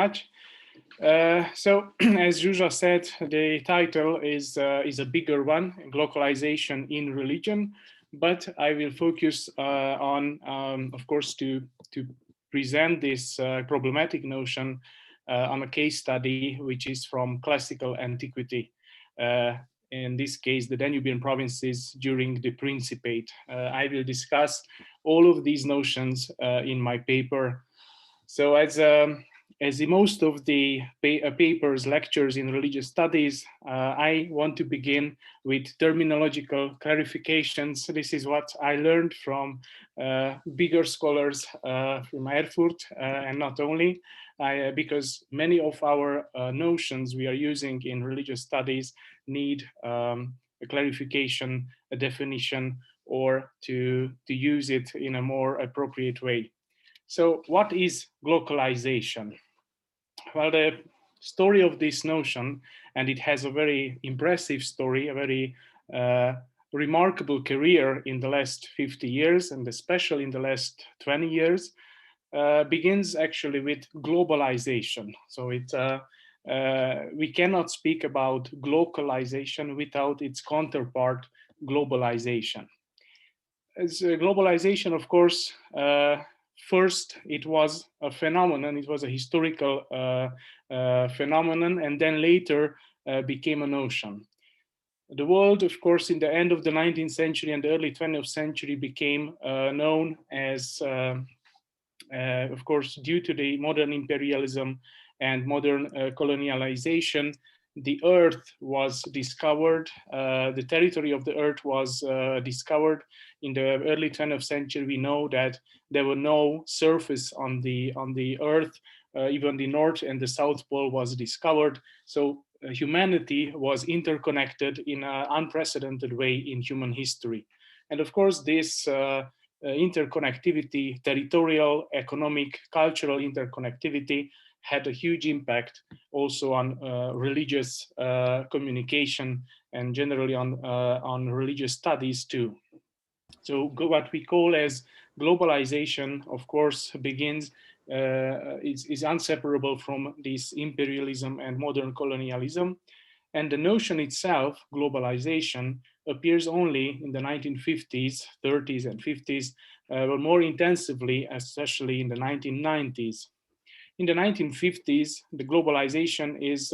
much. So, as Zsuzsa said, the title is a bigger one, Glocalization in Religion, but I will focus on, of course, to present this problematic notion on a case study, which is from classical antiquity. In this case, the Danubian provinces during the Principate. I will discuss all of these notions in my paper. So as in most of the papers, lectures in religious studies, I want to begin with terminological clarifications. This is what I learned from bigger scholars from Erfurt, and not only, because many of our notions we are using in religious studies need a clarification, a definition, or to use it in a more appropriate way. So what is glocalization? Well, the story of this notion, and it has a very impressive story, a very remarkable career in the last 50 years, and especially in the last 20 years, begins actually with globalization. So we cannot speak about glocalization without its counterpart, globalization. As globalization, of course, first, it was a phenomenon, it was a historical phenomenon, and then later became a notion. The world, of course, in the end of the 19th century and the early 20th century became known as, of course, due to the modern imperialism and modern colonialization, the earth was discovered, the territory of the earth was discovered. In the early 20th century, we know that there were no surface on the earth, even the North and the South Pole was discovered. So humanity was interconnected in an unprecedented way in human history. And of course, this interconnectivity, territorial, economic, cultural interconnectivity, had a huge impact also on religious communication and generally on religious studies too. So what we call as globalization, of course, begins, is inseparable from this imperialism and modern colonialism. And the notion itself, globalization, appears only in the 1950s, 30s and 50s, but more intensively, especially in the 1990s. In the 1950s, the globalization is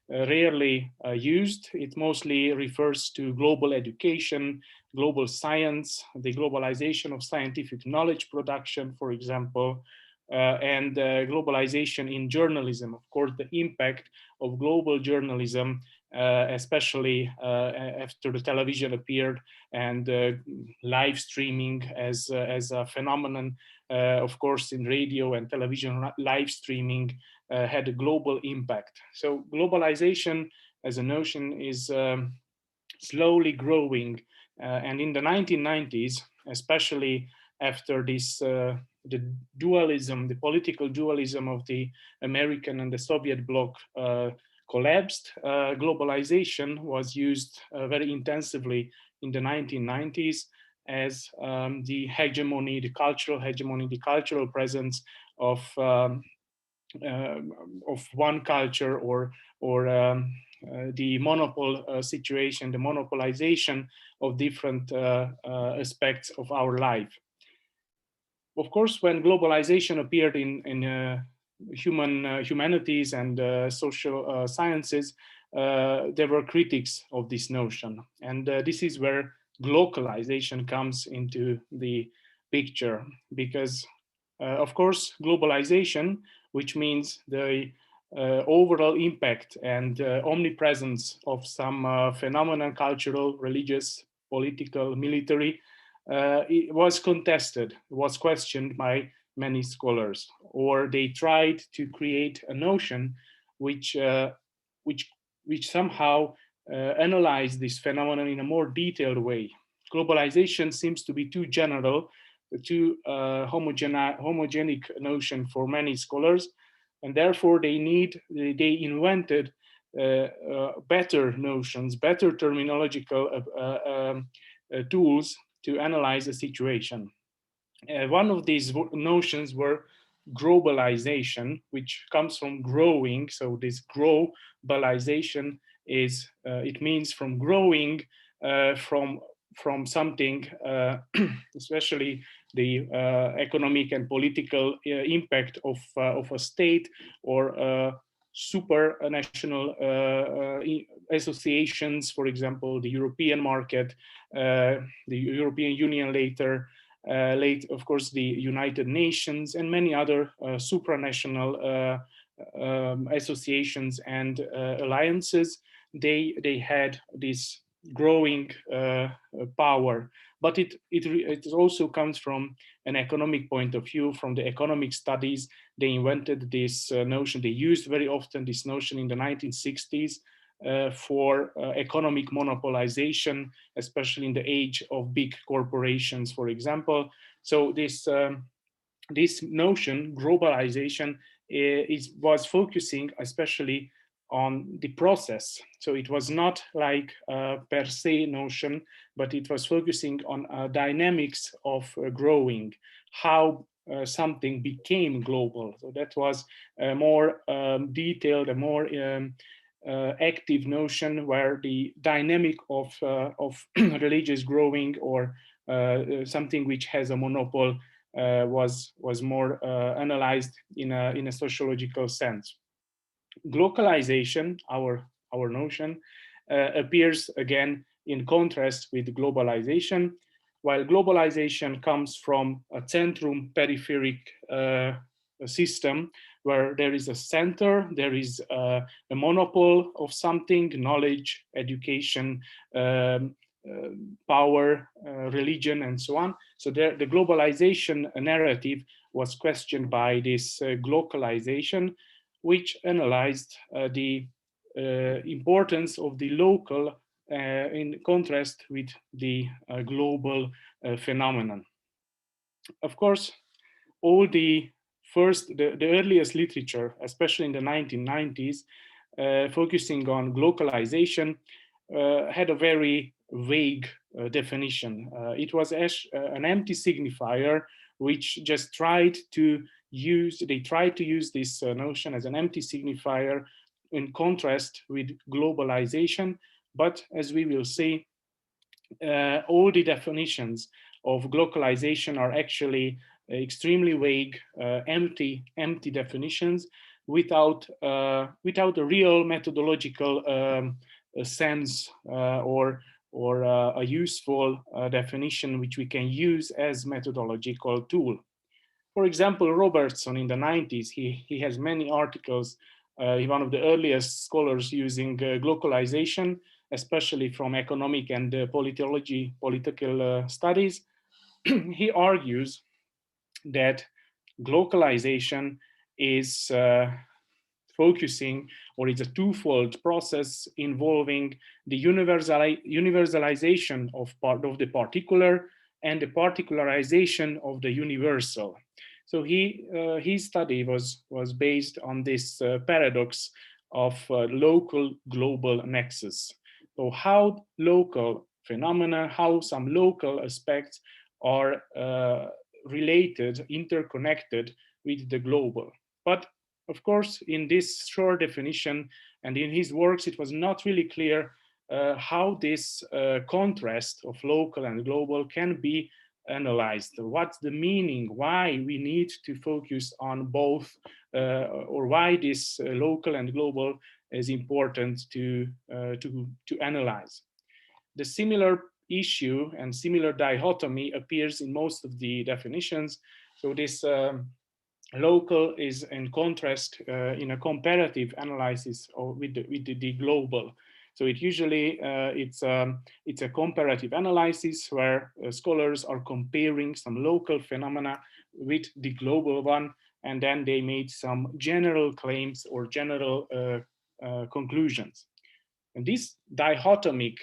rarely used. It mostly refers to global education, global science, the globalization of scientific knowledge production, for example, and globalization in journalism. Of course, the impact of global journalism, especially after the television appeared and live streaming as a phenomenon. Of course, in radio and television, live streaming had a global impact. So globalization as a notion is slowly growing. And in the 1990s, especially after this, the dualism, the political dualism of the American and the Soviet bloc collapsed, globalization was used very intensively in the 1990s as the hegemony, the cultural hegemony, the cultural presence of one culture, or the monopole situation, the monopolization of different aspects of our life. Of course, when globalization appeared in humanities and social sciences, there were critics of this notion. And this is where glocalization comes into the picture, because of course globalization, which means the overall impact and omnipresence of some phenomenon, cultural, religious, political, military, it was contested, was questioned by many scholars, or they tried to create a notion which somehow analyze this phenomenon in a more detailed way. Globalization seems to be too general, too homogenic notion for many scholars, and therefore they invented better notions, better terminological tools to analyze a situation. One of these notions were globalization, which comes from growing. So this globalization is, it means from growing from something, especially the economic and political impact of a state or supranational associations, for example, the European market, the European Union later, of course, the United Nations, and many other supranational associations and alliances. They had this growing power, but it also comes from an economic point of view. From the economic studies, they invented this notion. They used very often this notion in the 1960s for economic monopolization, especially in the age of big corporations, for example. So this notion, globalization, was focusing especially on the process. So it was not like a per se notion, but it was focusing on dynamics of growing, how something became global. So that was a more detailed, a more active notion, where the dynamic of religious growing or something which has a monopoly was more analyzed in a sociological sense. Glocalization, our notion, appears again in contrast with globalization. While globalization comes from a centrum peripheric system, where there is a center, there is a monopoly of something, knowledge, education, power, religion, and so on. So the globalization narrative was questioned by this glocalization, which analyzed the importance of the local in contrast with the global phenomenon. Of course, all the earliest literature, especially in the 1990s, focusing on glocalization, had a very vague definition. It was an empty signifier, which just tried to use this notion as an empty signifier in contrast with globalization. But as we will see, all the definitions of glocalization are actually extremely vague, empty definitions without a real methodological sense or a useful definition which we can use as methodological tool. For example, Robertson in the 90s, he has many articles. He's one of the earliest scholars using glocalization, especially from economic and political studies. He argues that glocalization is focusing, or it's a twofold process involving the universalization of part of the particular and the particularization of the universal. So his study was based on this paradox of local global nexus. So how local phenomena, how some local aspects are related, interconnected with the global. But of course, in this short definition and in his works, it was not really clear how this contrast of local and global can be analyzed. What's the meaning? Why we need to focus on both, or why this local and global is important to analyze. The similar issue and similar dichotomy appears in most of the definitions. So this local is in contrast in a comparative analysis with the global. So it usually it's a comparative analysis where scholars are comparing some local phenomena with the global one, and then they made some general claims or general conclusions. And this dichotomic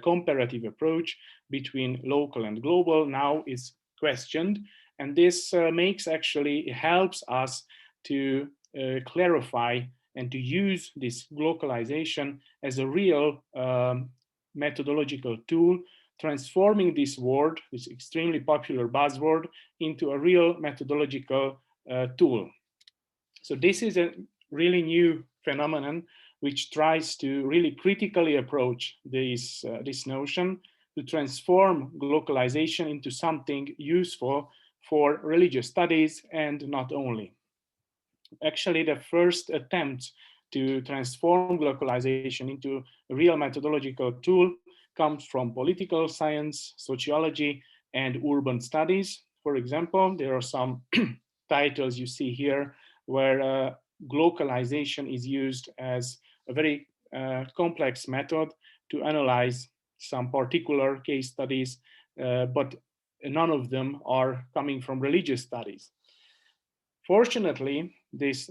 comparative approach between local and global now is questioned, and this helps us to clarify and to use this glocalization as a real methodological tool, transforming this word, this extremely popular buzzword, into a real methodological tool. So this is a really new phenomenon which tries to really critically approach this notion to transform glocalization into something useful for religious studies and not only. Actually, the first attempt to transform glocalization into a real methodological tool comes from political science, sociology, and urban studies. For example, there are some titles you see here where glocalization is used as a very complex method to analyze some particular case studies, but none of them are coming from religious studies. Fortunately, this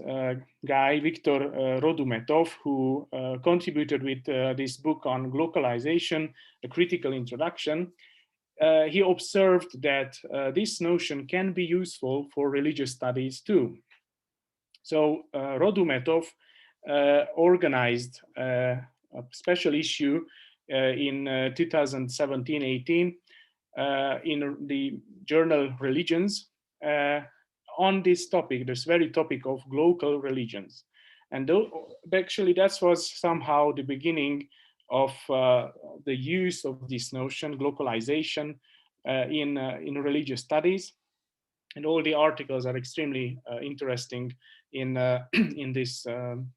guy, Viktor Rodumetov, who contributed with this book on glocalization, A Critical Introduction, he observed that this notion can be useful for religious studies too. So Rodumetov organized a special issue in 2017-18 in the journal Religions on this topic, this very topic of global religions. And actually that was somehow the beginning of the use of this notion, glocalization, in religious studies. And all the articles are extremely interesting in in this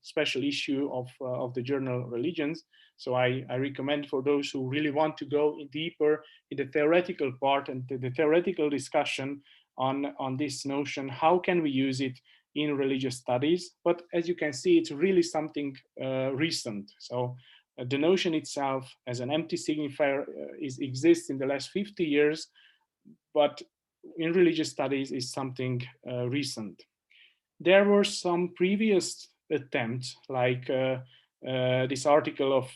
special issue of the journal Religions. So I recommend for those who really want to go deeper in the theoretical part and the theoretical discussion on this notion, how can we use it in religious studies? But as you can see, it's really something recent. So the notion itself as an empty signifier exists in the last 50 years, but in religious studies is something recent. There were some previous attempts, like this article of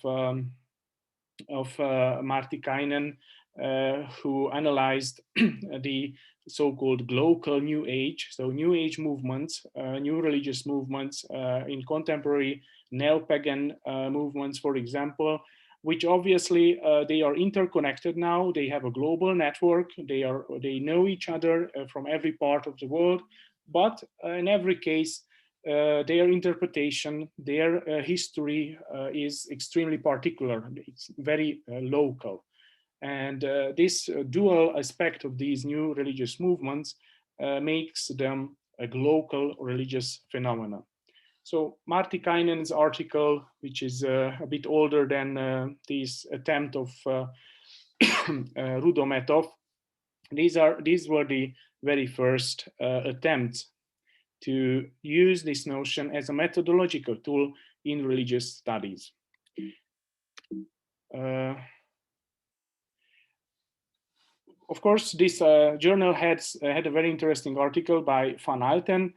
Martikainen, who analyzed the so-called glocal New Age, so New Age movements, new religious movements in contemporary neo-pagan movements, for example, which obviously they are interconnected now. They have a global network. They know each other from every part of the world, but in every case, their interpretation, their history is extremely particular. It's very local. And this dual aspect of these new religious movements makes them a global religious phenomenon. So Martikainen's article, which is a bit older than this attempt of Rudometov, these were the very first attempts to use this notion as a methodological tool in religious studies. Of course, this journal had a very interesting article by Van Alten.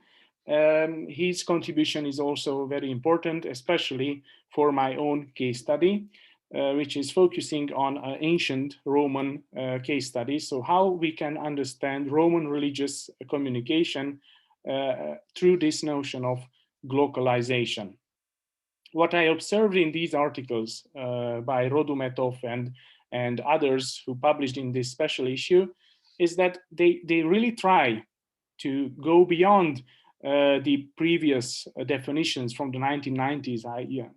His contribution is also very important, especially for my own case study, which is focusing on ancient Roman case studies. So how we can understand Roman religious communication through this notion of glocalization. What I observed in these articles by Rodumetov and others who published in this special issue is that they really try to go beyond the previous definitions from the 1990s.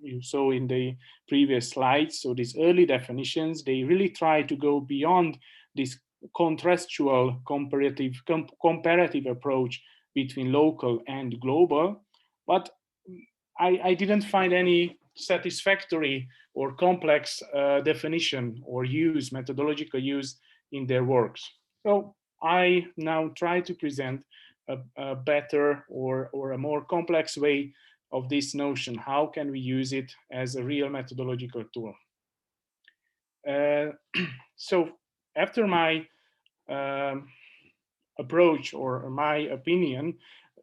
You saw in the previous slides. So these early definitions, they really try to go beyond this contrastual comparative approach between local and global. But I didn't find any satisfactory or complex definition or methodological use in their works. So I now try to present a better or a more complex way of this notion. How can we use it as a real methodological tool? So after my approach or my opinion,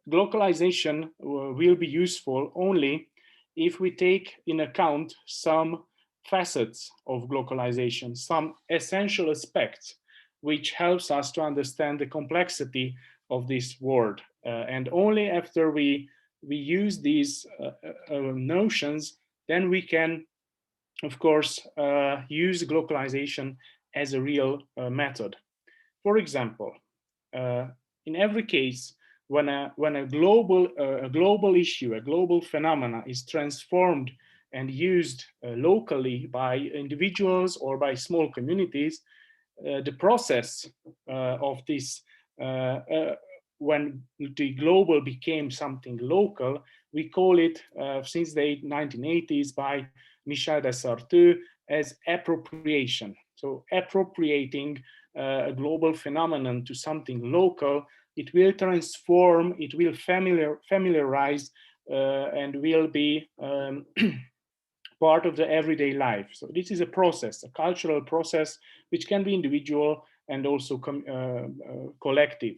glocalization will be useful only if we take in account some facets of glocalization, some essential aspects, which helps us to understand the complexity of this word. And only after we use these notions, then we can, of course, use glocalization as a real method. For example, in every case when a global issue, a global phenomena is transformed and used locally by individuals or by small communities, the process of this, when the global became something local, we call it since the 1980s by Michel de Sarteux as appropriation. So appropriating a global phenomenon to something local, it will transform, it will familiarize, and will be part of the everyday life. So this is a process, a cultural process, which can be individual and also collective.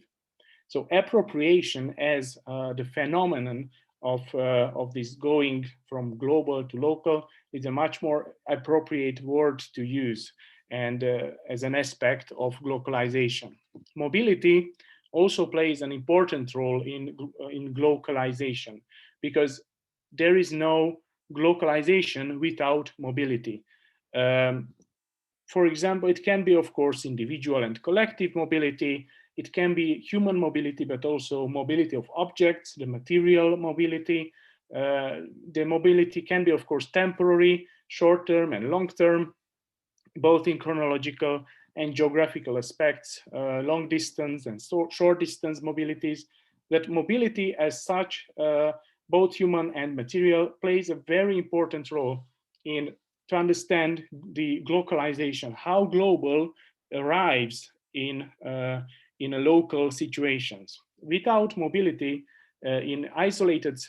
So appropriation as the phenomenon of this going from global to local is a much more appropriate word to use, and as an aspect of glocalization. Mobility also plays an important role in glocalization, because there is no glocalization without mobility. Um, for example, it can be, of course, individual and collective mobility. It can be human mobility, but also mobility of objects, the material mobility. The mobility can be, of course, temporary, short-term and long-term, both in chronological and geographical aspects, long distance and short distance mobilities. That mobility as such, both human and material, plays a very important role in to understand the glocalization, how global arrives in a local situations. Without mobility, in isolated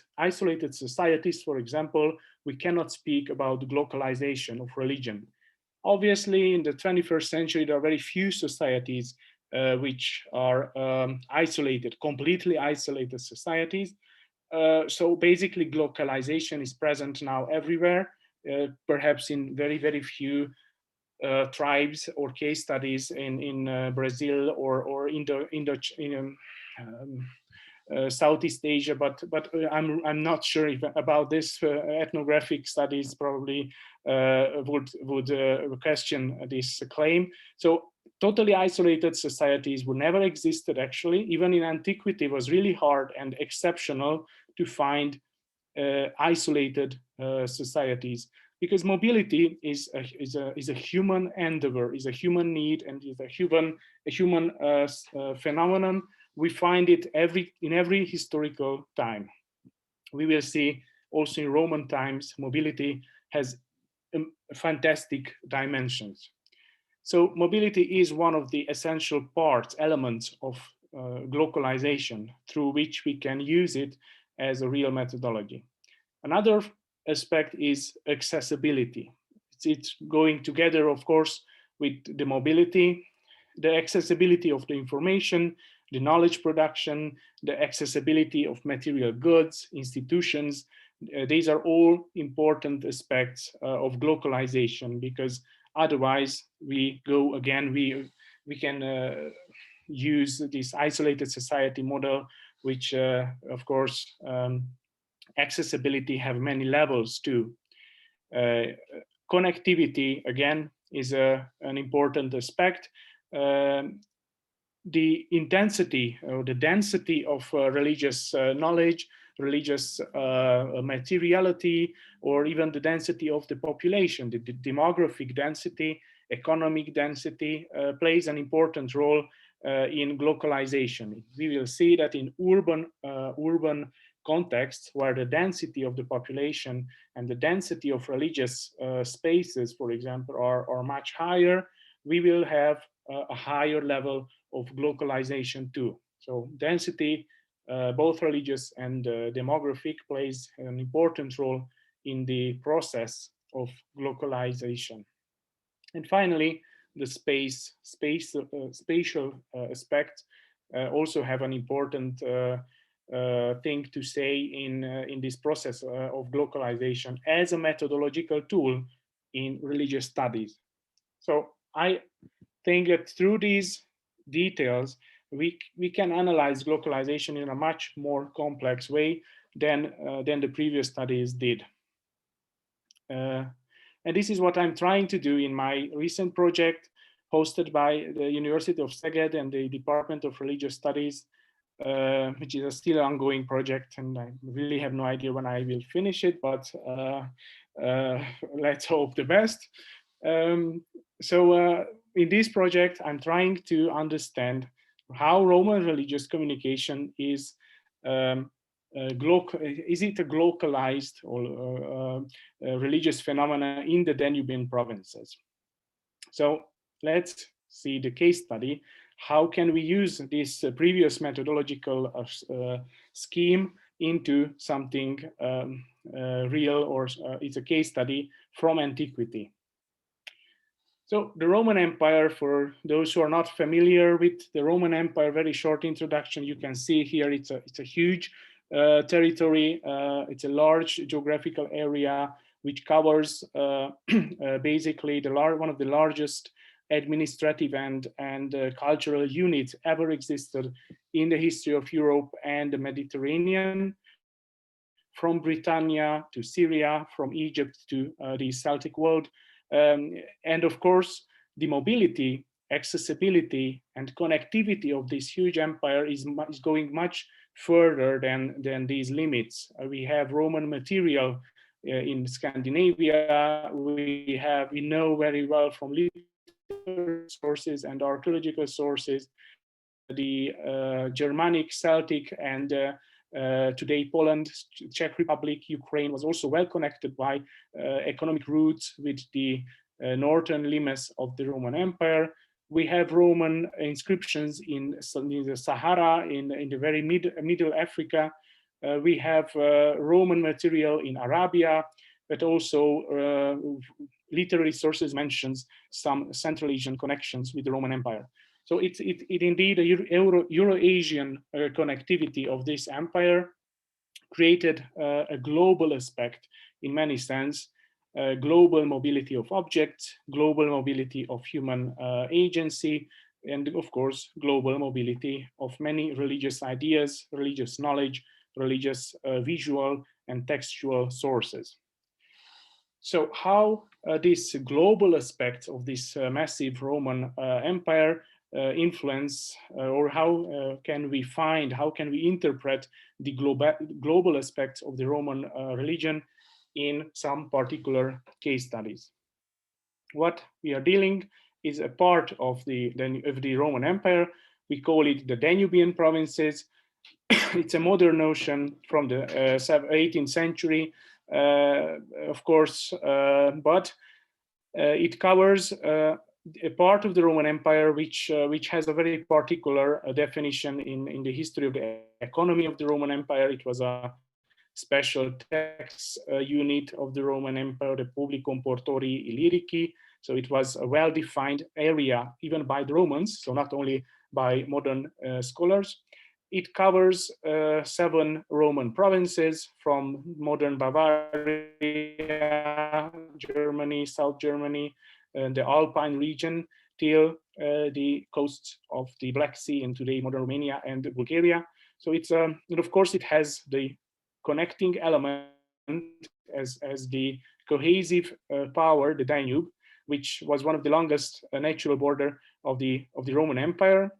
societies, for example, we cannot speak about glocalization of religion. Obviously, in the 21st century, there are very few societies which are isolated, completely isolated societies. So basically, glocalization is present now everywhere, perhaps in very, very few tribes or case studies in Brazil or Southeast Asia, but I'm not sure if, about this. Ethnographic studies probably would question this claim. So totally isolated societies would never existed actually. Even in antiquity, it was really hard and exceptional to find isolated societies, because mobility is a human endeavor, is a human need, and is a human phenomenon. We find it in every historical time. We will see also in Roman times, mobility has fantastic dimensions. So mobility is one of the essential elements of glocalization, through which we can use it as a real methodology. Another aspect is accessibility. It's going together, of course, with the mobility, the accessibility of the information, the knowledge production, the accessibility of material goods, institutions. These are all important aspects of glocalization, because otherwise we go again, we can use this isolated society model, which of course accessibility have many levels too. Connectivity, again, is an important aspect. The intensity or the density of religious knowledge, religious materiality, or even the density of the population, the demographic density, economic density, plays an important role in glocalization. We will see that in urban contexts, where the density of the population and the density of religious spaces, for example, are much higher, we will have a higher level of glocalization too. So density, both religious and demographic, plays an important role in the process of glocalization. And finally, the spatial aspects also have an important thing to say in this process of glocalization as a methodological tool in religious studies. So I think that through these details, we can analyze glocalization in a much more complex way than the previous studies did. And this is what I'm trying to do in my recent project hosted by the University of Szeged and the Department of Religious Studies. which is a still ongoing project, and I really have no idea when I will finish it, but let's hope the best. So in this project, I'm trying to understand how Roman religious communication is is it a glocalized or religious phenomena in the Danubian provinces? So let's see the case study. How can we use this previous methodological scheme into something real, or it's a case study from antiquity? So the Roman Empire, for those who are not familiar with the Roman Empire, very short introduction. You can see here it's a huge territory. It's a large geographical area which covers basically one of the largest administrative and cultural units ever existed in the history of Europe and the Mediterranean, from Britannia to Syria, from Egypt to the Celtic world. And of course, the mobility, accessibility, and connectivity of this huge empire is going much further than these limits. We have Roman material in Scandinavia. We know very well from literary sources and archaeological sources the Germanic, Celtic, and today Poland, Czech Republic, Ukraine was also well connected by economic routes with the northern limes of the Roman Empire. We have Roman inscriptions in the Sahara, in the very middle Africa. We have Roman material in Arabia, but also literary sources mentions some Central Asian connections with the Roman Empire. So it indeed a Euro-Asian connectivity of this empire created a global aspect in many sense, global mobility of objects, global mobility of human agency, and of course, global mobility of many religious ideas, religious knowledge, religious visual and textual sources. So how this global aspect of this massive Roman Empire influence, or how can we interpret the global aspects of the Roman religion in some particular case studies? What we are dealing is a part of the Roman Empire. We call it the Danubian provinces. It's a modern notion from the 18th century, of course, but it covers a part of the Roman Empire which has a very particular definition in the history of the economy of the Roman Empire. It was a special tax unit of the Roman Empire, the Publicum Portori Illyricum. So it was a well-defined area, even by the Romans, so not only by modern scholars. It covers 7 Roman provinces, from modern Bavaria, Germany, South Germany, and the Alpine region, till the coasts of the Black Sea and today modern Romania and Bulgaria. So it's and of course it has the connecting element as the cohesive power, the Danube, which was one of the longest natural border of the Roman Empire.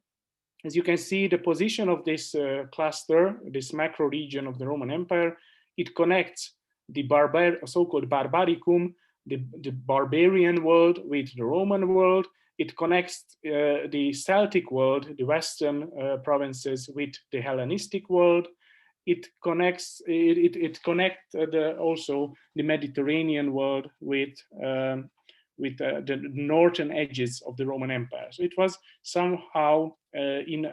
As you can see, the position of this cluster, this macro region of the Roman Empire, it connects the so-called Barbaricum, the barbarian world, with the Roman world. It connects the Celtic world, the Western provinces, with the Hellenistic world. It connects also the Mediterranean world with the northern edges of the Roman Empire. So it was somehow in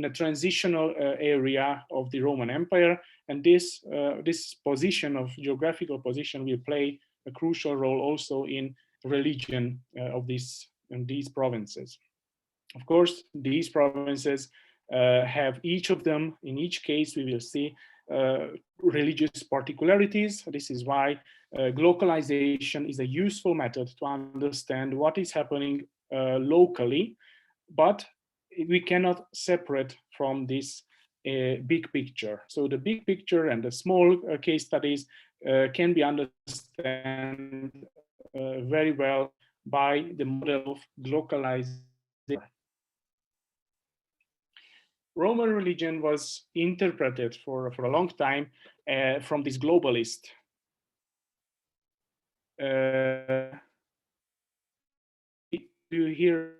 a transitional area of the Roman Empire, and this position of geographical position will play a crucial role also in religion of these provinces. Of course, these provinces have each of them, in each case we will see religious particularities. This is why glocalization is a useful method to understand what is happening locally, but we cannot separate from this big picture. So the big picture and the small case studies can be understood very well by the model of glocalization. Roman religion was interpreted for a long time from this globalist. Do you hear?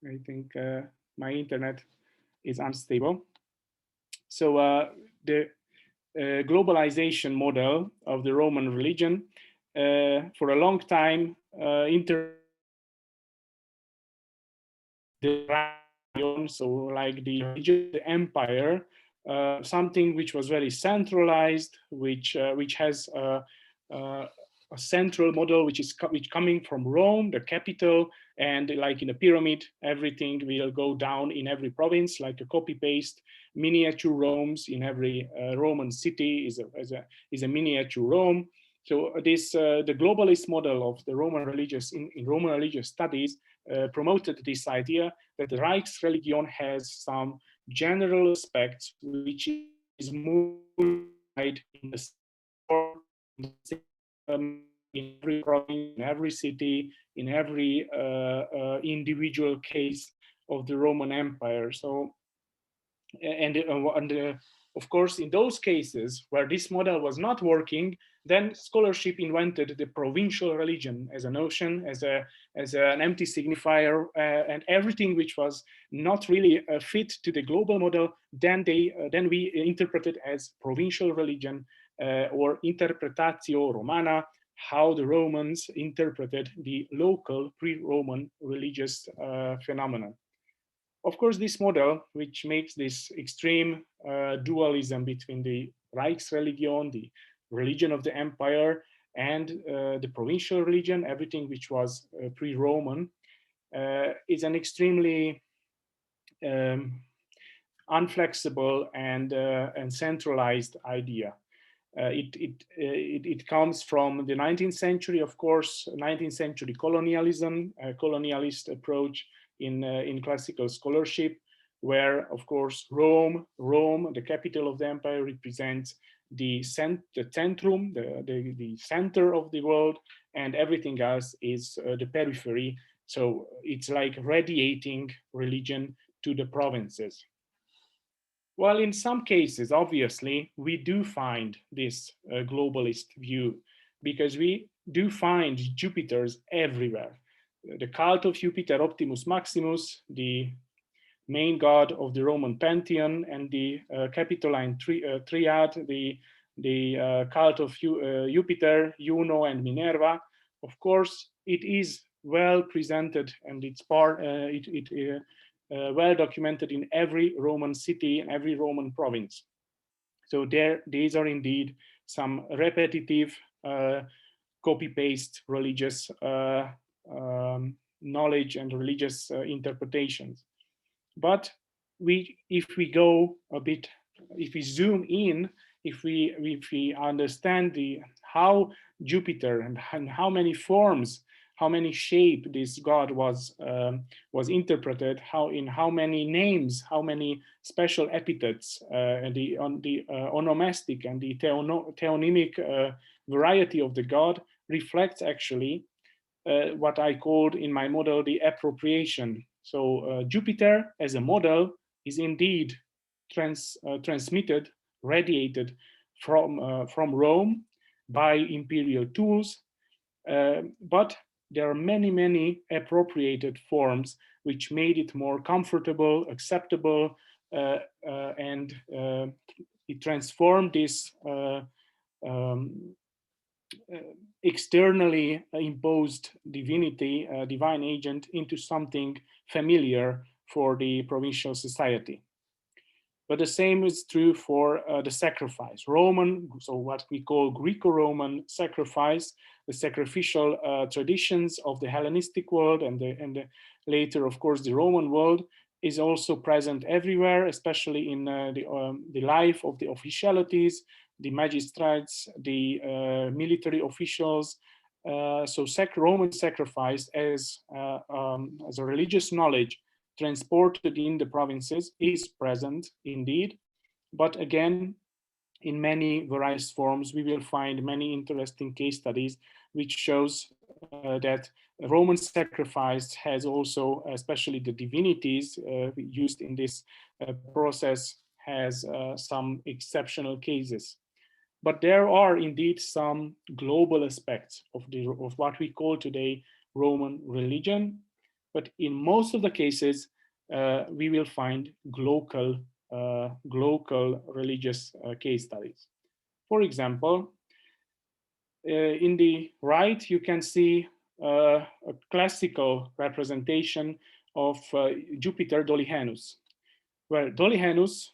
I think my internet is unstable. So the globalization model of the Roman religion for a long time so like the religion, the empire, something which was very centralized, which has a central model which coming from Rome, the capital, and like in a pyramid, everything will go down in every province, like a copy paste miniature Romes in every Roman city is a miniature Rome. So this the globalist model of the Roman religious in Roman religious studies promoted this idea that the Reichsreligion has some general aspects which is more in the in every province, in every city, in every individual case of the Roman Empire. So, of course, in those cases where this model was not working, then scholarship invented the provincial religion as a notion, as an empty signifier, and everything which was not really fit to the global model. Then we interpreted as provincial religion or interpretatio Romana, how the Romans interpreted the local pre-Roman religious phenomenon. Of course, this model, which makes this extreme dualism between the Reichsreligion, the religion of the empire, and the provincial religion, everything which was pre-Roman, is an extremely unflexible and centralized idea. It comes from the 19th century, of course, 19th century colonialism, colonialist approach in classical scholarship, where, of course, Rome, the capital of the empire, represents the centrum, the center of the world, and everything else is the periphery. So it's like radiating religion to the provinces. Well, in some cases, obviously, we do find this globalist view because we do find Jupiters everywhere. The cult of Jupiter Optimus Maximus, the main god of the Roman pantheon, and the Capitoline triad, the cult of Jupiter, Juno, and Minerva. Of course, it is well presented, and it's well documented in every Roman city and every Roman province. So these are indeed some repetitive copy-paste religious knowledge and religious interpretations. But if we go a bit, if we zoom in, if we understand how Jupiter and how many forms, how many shape this god was interpreted, how many names, how many special epithets, the onomastic and the theonymic variety of the god reflects actually what I called in my model the appropriation. So Jupiter as a model is indeed transmitted, radiated from Rome by imperial tools, but there are many appropriated forms which made it more comfortable, acceptable, and it transformed this externally imposed divinity, divine agent, into something familiar for the provincial society. But the same is true for the sacrifice. Roman, so what we call Greco-Roman sacrifice, the sacrificial traditions of the Hellenistic world and later, of course, the Roman world is also present everywhere, especially in the life of the officialities, the magistrates, the military officials. So Roman sacrifice as a religious knowledge transported in the provinces is present indeed, but again, in many various forms, we will find many interesting case studies which shows that Roman sacrifice has also, especially the divinities used in this process, has some exceptional cases. But there are indeed some global aspects of what we call today Roman religion. But in most of the cases, we will find glocal religious case studies. For example, in the right, you can see a classical representation of Jupiter Dolihanus, where Dolihanus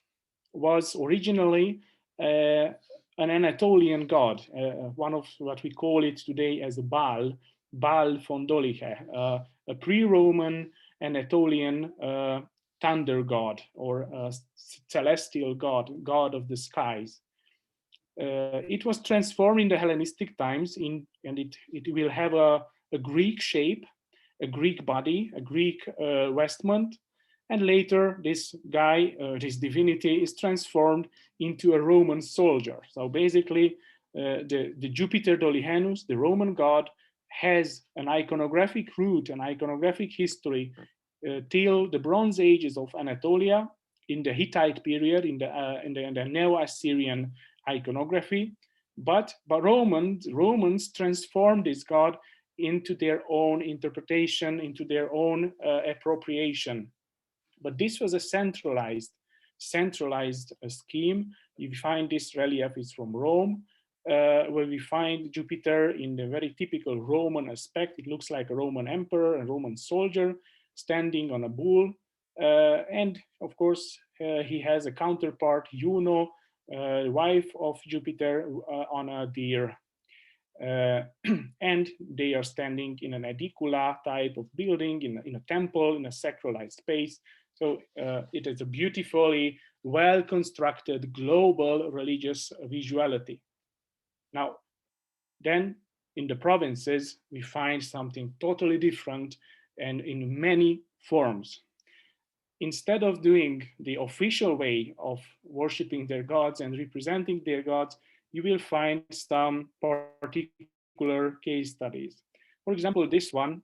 was originally an Anatolian god, one of what we call it today as a Baal von Doliche, a pre-Roman Anatolian thunder god or celestial god of the skies. It was transformed in the Hellenistic times, and it will have a Greek shape, a Greek body, a Greek vestment, and later this guy, this divinity, is transformed into a Roman soldier. So basically, the Jupiter Dolihanus, the Roman god, has an iconographic root, an iconographic history till the Bronze Ages of Anatolia, in the Hittite period, in the Neo-Assyrian iconography, but Romans transformed this god into their own interpretation, into their own appropriation. But this was a centralized scheme. You find this relief is from Rome, where we find Jupiter in the very typical Roman aspect. It looks like a Roman emperor, a Roman soldier standing on a bull, and of course he has a counterpart, Juno, wife of Jupiter, on a deer. And they are standing in an edicula type of building, in a temple, in a sacralized space. So it is a beautifully well-constructed global religious visuality. Now, then in the provinces, we find something totally different and in many forms. Instead of doing the official way of worshiping their gods and representing their gods, you will find some particular case studies. For example, this one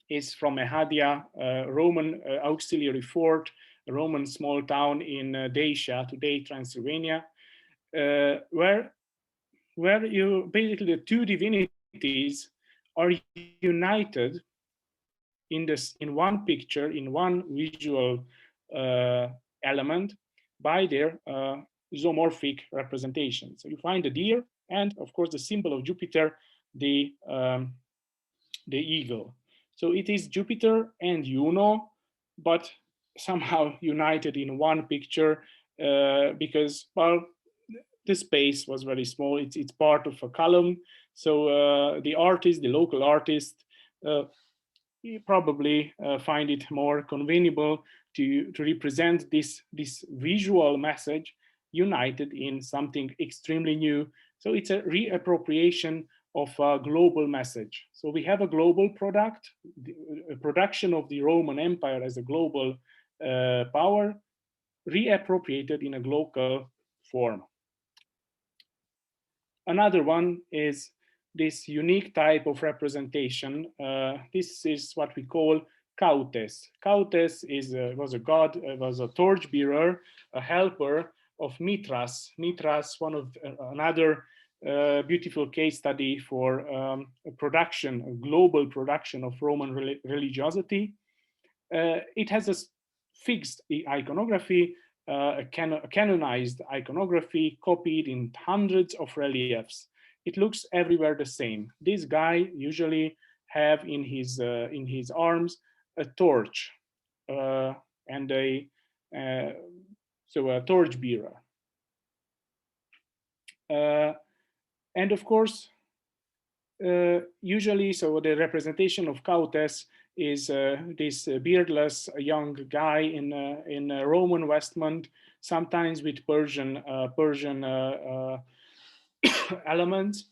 is from Ehadia, a Roman auxiliary fort, a Roman small town in Dacia, today Transylvania, where you basically the two divinities are united in one picture, in one visual element by their zoomorphic representation. So you find the deer and, of course, the symbol of Jupiter, the eagle. So it is Jupiter and Juno, but somehow united in one picture because, well, the space was very small. It's part of a column. So the artist, the local artist, you probably find it more convenient to represent this visual message united in something extremely new. So it's a reappropriation of a global message. So we have a global product, a production of the Roman Empire as a global power, reappropriated in a local form. Another one is this unique type of representation. This is what we call Cautes. Cautes was a god, was a torchbearer, a helper of Mithras. Mithras, one of another beautiful case study for a production, a global production of Roman religiosity. It has a fixed iconography, a canonized iconography copied in hundreds of reliefs. It looks everywhere the same. This guy usually have in his arms a torch and a torch bearer. And of course, usually, so the representation of Cautes is this beardless young guy in a Roman vestment, sometimes with Persian elements,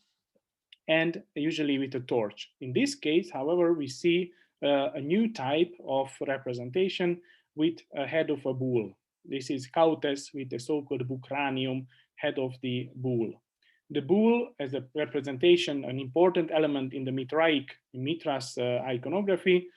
and usually with a torch. In this case, however, we see a new type of representation with a head of a bull. This is Cautes with the so-called bucranium, head of the bull. The bull as a representation, an important element in the Mithras iconography,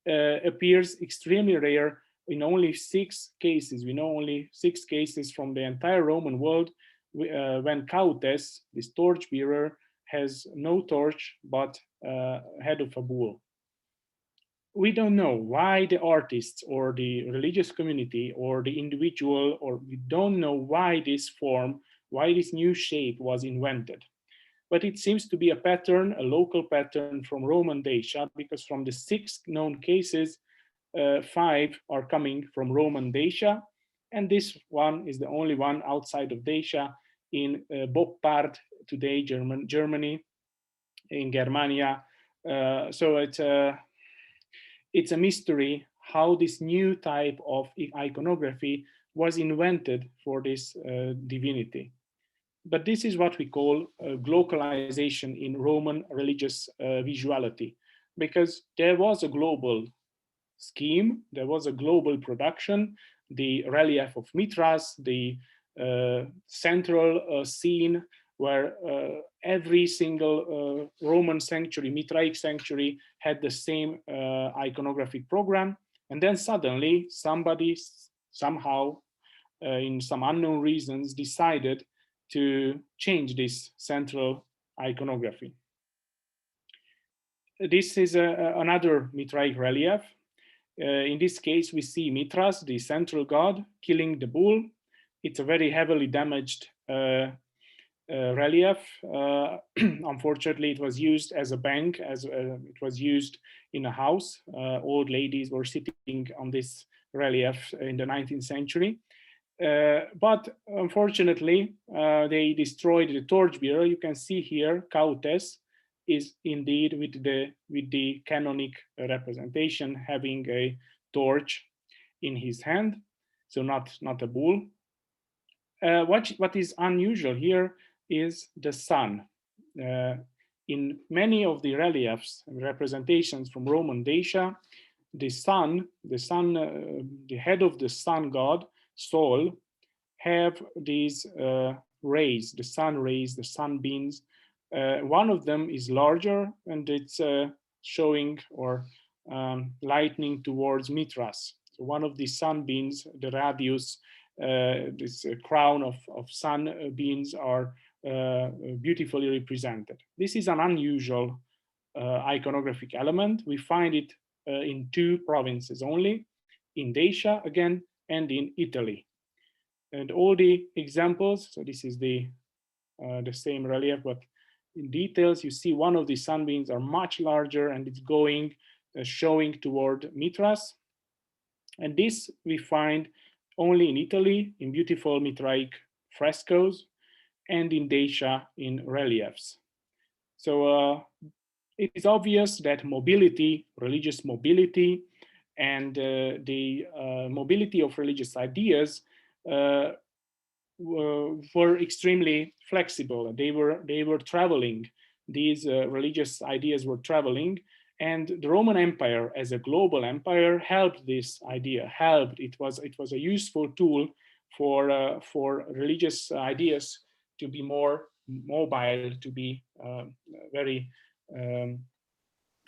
appears extremely rare in only 6 cases. We know only 6 cases from the entire Roman world when Cautes, this torchbearer, has no torch but head of a bull. We don't know why the artists or the religious community or the individual, or we don't know why this form, why this new shape was invented. But it seems to be a pattern, a local pattern from Roman Dacia, because from the 6 known cases, 5 are coming from Roman Dacia, and this one is the only one outside of Dacia in Boppard, today Germany, in Germania. So it's a mystery how this new type of iconography was invented for this divinity. But this is what we call glocalization in Roman religious visuality, because there was a global scheme, there was a global production, the relief of Mithras, the central scene where every single Roman sanctuary, Mithraic sanctuary, had the same iconographic program. And then suddenly somebody somehow, in some unknown reasons, decided to change this central iconography. This is another Mithraic relief. In this case, we see Mithras, the central god, killing the bull. It's a very heavily damaged relief. Unfortunately, it was used as a bank, as it was used in a house. Old ladies were sitting on this relief in the 19th century. But unfortunately, they destroyed the torchbearer. You can see here, Cautes is indeed with the canonic representation having a torch in his hand, so not a bull. What is unusual here is the sun. In many of the reliefs and representations from Roman Dacia, the head of the sun god, Sol, have these rays, the sun rays, the sunbeams. One of them is larger, and it's showing or lightning towards Mithras. So one of the sunbeams, the radius, this crown of sunbeams are beautifully represented. This is an unusual iconographic element. We find it in 2 provinces only, in Dacia again, and in Italy. And all the examples, so this is the same relief, but in details, you see one of the sunbeams are much larger and it's going, showing toward Mithras. And this we find only in Italy, in beautiful Mithraic frescoes, and in Dacia in reliefs. So it is obvious that mobility, religious mobility, and the mobility of religious ideas were extremely flexible. They were traveling. These religious ideas were traveling, and the Roman Empire, as a global empire, helped this idea. It was a useful tool for religious ideas to be more mobile, to be very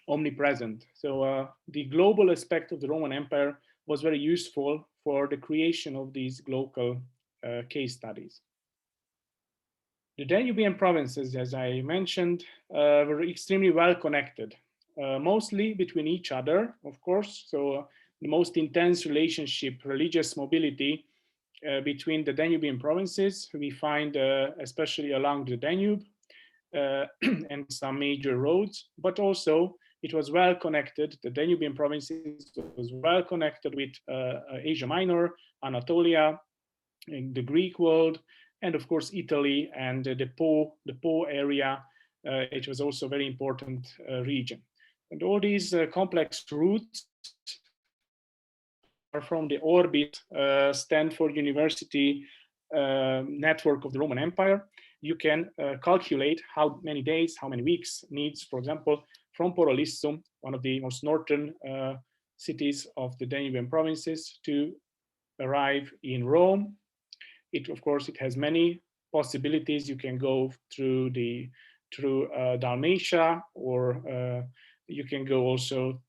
omnipresent. So the global aspect of the Roman Empire was very useful for the creation of these glocal case studies. The Danubian provinces, as I mentioned, were extremely well connected, mostly between each other, of course. So the most intense relationship, religious mobility between the Danubian provinces, we find especially along the Danube and some major roads, but also it was well connected. The Danubian provinces was well connected with Asia Minor, Anatolia, in the Greek world, and of course Italy and the Po area. It was also a very important region. And all these complex routes are from the Orbit Stanford University network of the Roman Empire. You can calculate how many days, how many weeks needs, for example, from Porolissum, one of the most northern cities of the Danubian provinces, to arrive in Rome. Of course, it has many possibilities. You can go through Dalmatia, or you can go also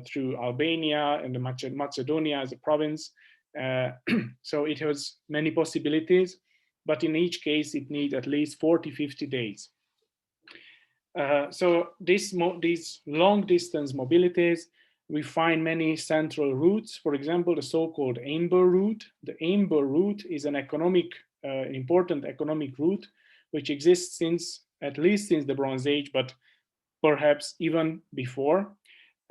through Albania and Macedonia as a province. So it has many possibilities, but in each case it needs at least 40-50 days. So these long distance mobilities, we find many central routes. For example, the so-called Amber route. The Amber route is an important economic route, which exists at least since the Bronze Age, but perhaps even before.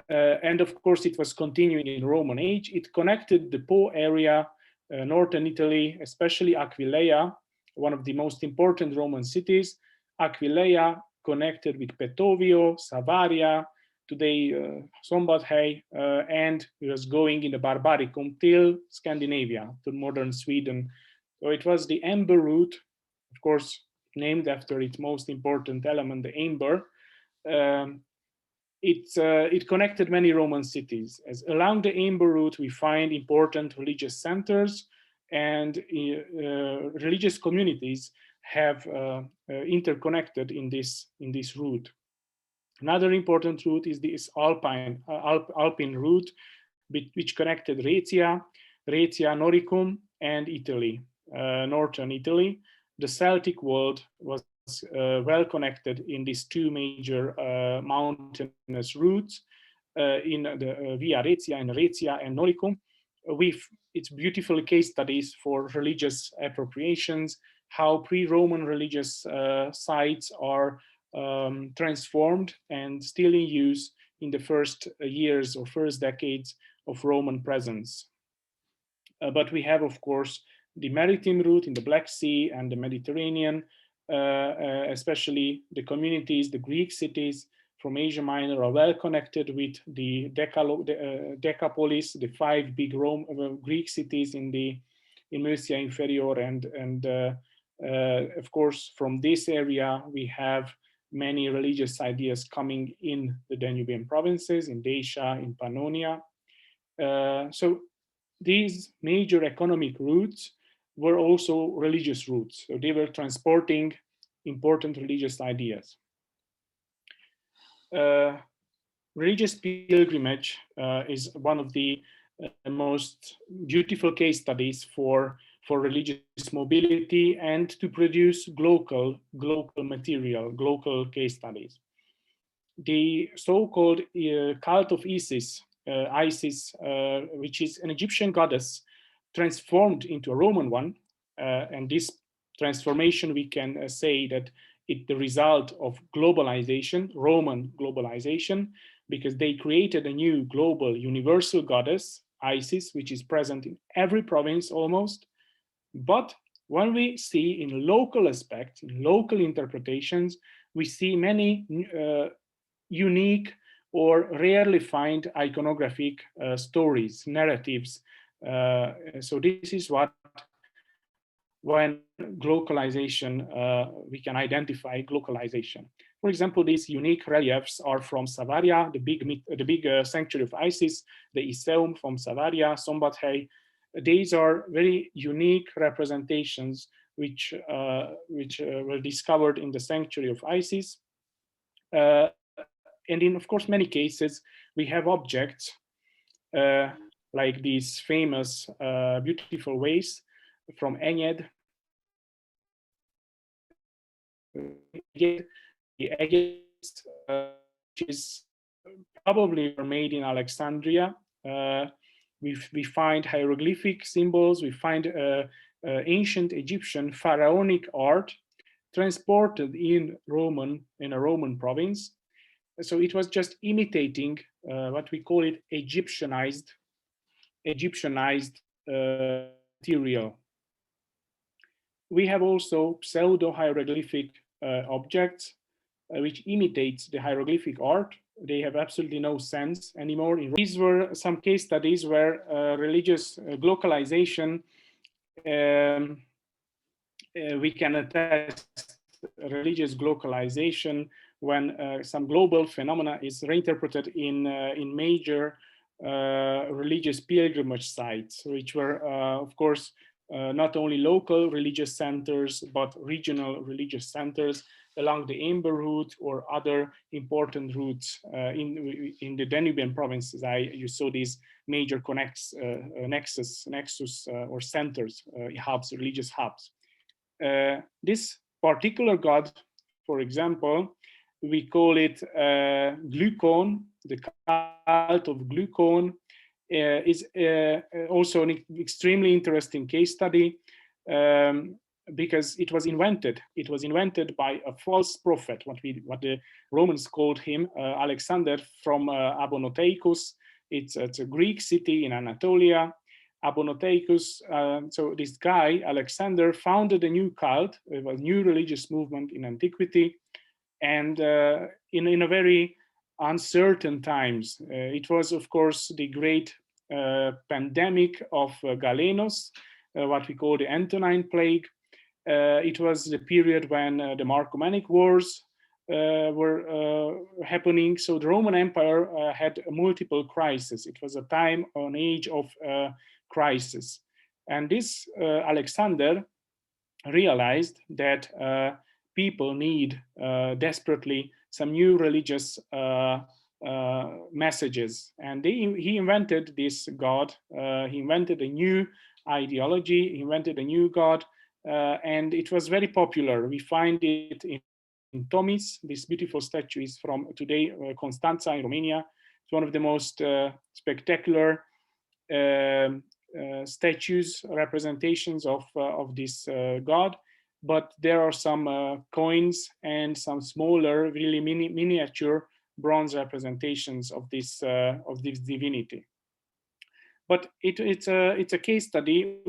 And of course, it was continuing in the Roman age. It connected the Po area, northern Italy, especially Aquileia, one of the most important Roman cities. Aquileia connected with Petovio, Savaria, today Szombathely, and it was going in the Barbaricum till Scandinavia, to modern Sweden. So it was the Amber route, of course, named after its most important element, the amber. It connected many Roman cities. As along the Amber route, we find important religious centers, and religious communities have interconnected in this route. Another important route is this Alpine route, which connected Rhaetia, Noricum, and Italy, northern Italy. The Celtic world was well connected in these two major mountainous routes, in the Via Rhaetia and Noricum. It's beautiful case studies for religious appropriations, how pre-Roman religious sites are transformed and still in use in the first years or first decades of Roman presence. But we have, of course, the maritime route in the Black Sea and the Mediterranean, especially the communities, the Greek cities from Asia Minor are well connected with the Decapolis, the 5 big Greek cities in Moesia Inferior, and of course, from this area we have many religious ideas coming in the Danubian provinces, in Dacia, in Pannonia. So these major economic routes were also religious routes. So they were transporting important religious ideas. Religious pilgrimage is one of the most beautiful case studies for religious mobility and to produce glocal material, glocal case studies. The so-called cult of Isis, which is an Egyptian goddess transformed into a Roman one, and this transformation, we can say that it's the result of globalization, Roman globalization, because they created a new global universal goddess, Isis, which is present in every province almost. But when we see in local aspects, in local interpretations, we see many unique or rarely find iconographic stories, narratives. So this is what, when glocalization, we can identify glocalization. For example, these unique reliefs are from Savaria, the big sanctuary of Isis, the Iseum from Savaria, Szombathely. These are very unique representations which were discovered in the sanctuary of Isis. And in, of course, many cases, we have objects like these famous beautiful ways from Enyed. The agates, which is probably were made in Alexandria. We find hieroglyphic symbols, we find ancient Egyptian pharaonic art transported in a Roman province. So it was just imitating what we call it Egyptianized material. We have also pseudo-hieroglyphic objects which imitates the hieroglyphic art. They have absolutely no sense anymore. These were some case studies where religious glocalization, we can attest religious glocalization when some global phenomena is reinterpreted in major religious pilgrimage sites, which were, of course, not only local religious centers, but regional religious centers along the Amber route or other important routes in the Danubian provinces. You saw these major nexus or centers, hubs, religious hubs. This particular god, for example, we call it Glucon, the cult of Glucon, is also an extremely interesting case study because it was invented. It was invented by a false prophet, what the Romans called him, Alexander from Abonoteikos. It's a Greek city in Anatolia. Abonoteikos, so this guy, Alexander, founded a new cult, a new religious movement in antiquity, and in a very uncertain times. It was, of course, the great pandemic of Galenos, what we call the Antonine Plague. It was the period when the Marcomannic Wars were happening. So the Roman Empire had multiple crises. It was a time, an age of crisis. And this Alexander realized that people need desperately some new religious messages. And he invented this god. He invented a new ideology. He invented a new god. And it was very popular. We find it in Tomis. This beautiful statue is from today Constanța in Romania. It's one of the most spectacular statues, representations of this god. But there are some coins and some smaller, really miniature bronze representations of this divinity. But it's a case study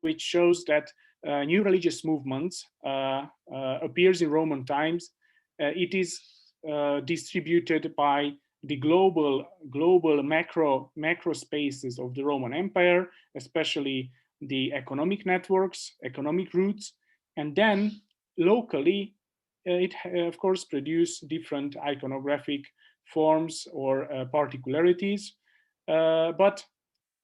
which shows that new religious movements appears in Roman times. It is distributed by the global macro spaces of the Roman Empire, especially the economic networks, economic routes, and then locally, it of course produce different iconographic forms or particularities, but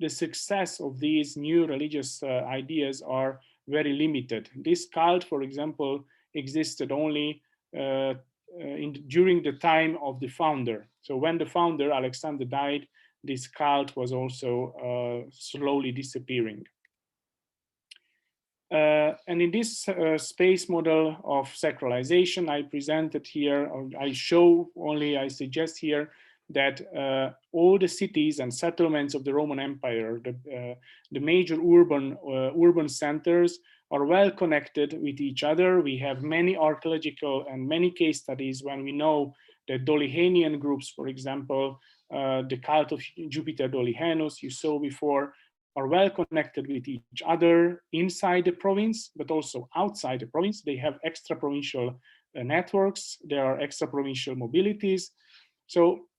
the success of these new religious ideas are very limited. This cult, for example, existed only during the time of the founder. So when the founder, Alexander, died, this cult was also slowly disappearing. And in this space model of sacralization, I presented here, or I suggest here that all the cities and settlements of the Roman Empire, the major urban centers, are well connected with each other. We have many archaeological and many case studies when we know that Dolyhanian groups, for example, the cult of Jupiter Dolyhanus you saw before, are well connected with each other inside the province, but also outside the province. They have extra-provincial networks. There are extra-provincial mobilities. So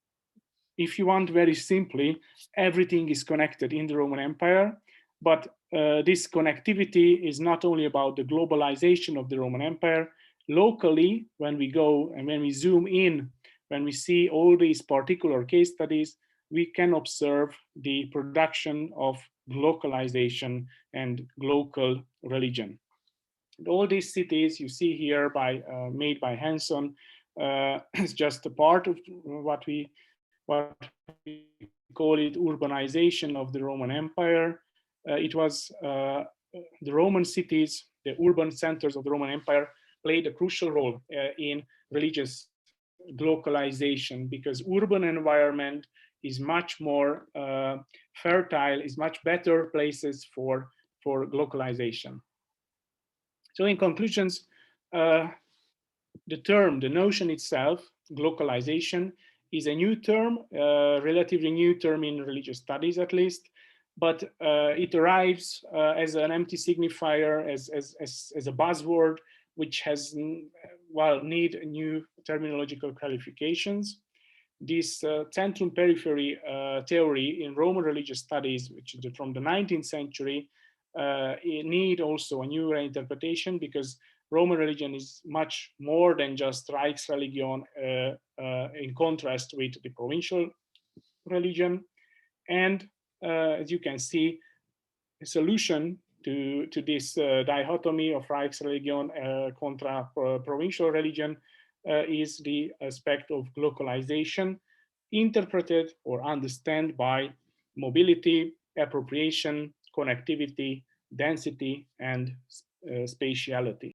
if you want, very simply, everything is connected in the Roman Empire, but this connectivity is not only about the globalization of the Roman Empire. Locally, when we go and when we zoom in, when we see all these particular case studies, we can observe the production of glocalization and glocal religion. And all these cities you see here made by Hanson is just a part of what we call it urbanization of the Roman Empire. It was the Roman cities, the urban centers of the Roman Empire played a crucial role in religious glocalization, because urban environment is much more fertile, is much better places for glocalization. So in conclusions, the notion itself, glocalization, is a new term, relatively new term in religious studies at least, but it arrives as an empty signifier, as a buzzword, which has, need new terminological qualifications. This centrum-periphery theory in Roman religious studies, which is from the 19th century, need also a new reinterpretation, because Roman religion is much more than just Reichsreligion in contrast with the provincial religion. And as you can see, a solution to this dichotomy of Reichsreligion contra provincial religion is the aspect of glocalization, interpreted or understood by mobility, appropriation, connectivity, density, and spatiality.